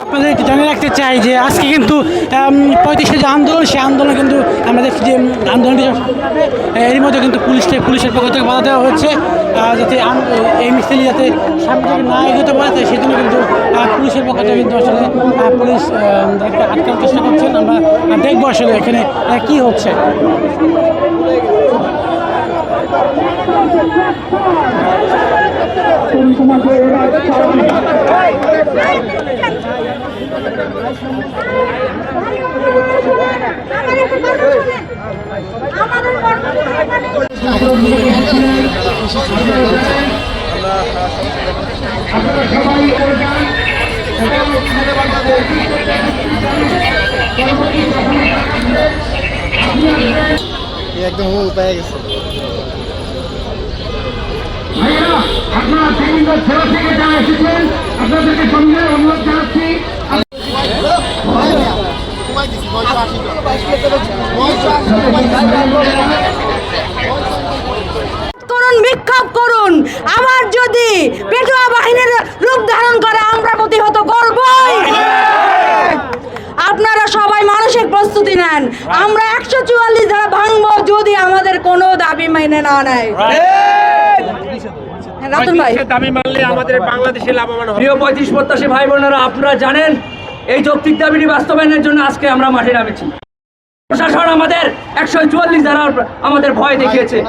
আপনাদেরকে জানিয়ে রাখতে চাই যে আজকে কিন্তু 35 যে আন্দোলন, সেই আন্দোলন কিন্তু আমরা দেখছি যে আন্দোলনটি এরই মধ্যে কিন্তু পুলিশের পক্ষ থেকে বাধা দেওয়া হচ্ছে, যাতে এই মিছিল যাতে সামনে থেকে না এগোতে পারে, তাই সেজন্য কিন্তু পুলিশের পক্ষ থেকে কিন্তু আসলে পুলিশ আটকানোর চেষ্টা করছেন। আমরা দেখবো আসলে এখানে কি হচ্ছে। একদম উপায় গেছে। ভাইয়া আপনারা বিভিন্ন ছেলে থেকে যারা এসেছেন আপনাদেরকে সঙ্গে অনুরোধ জানাচ্ছি বিক্ষোভ করুন। আবার যদি পেটুয়া বাহিনীর রূপ ধারণ করে আমরা প্রতিহত করবই। আপনারা সবাই মানসিক প্রস্তুতি নেন। আমরা 144 ধারা ভাঙবো যদি আমাদের কোনো দাবি মেনে না নেয়। দাবি মানলে আমাদের বাংলাদেশে লাভবান হবে। প্রিয় 35 প্রত্যাশী ভাই বোনেরা, আপনারা জানেন এই যৌক্তিক দাবিটি বাস্তবায়নের জন্য আজকে আমরা মাঠে নামেছি। প্রশাসন আমাদের 144 ধারা আমাদের ভয় দেখিয়েছে।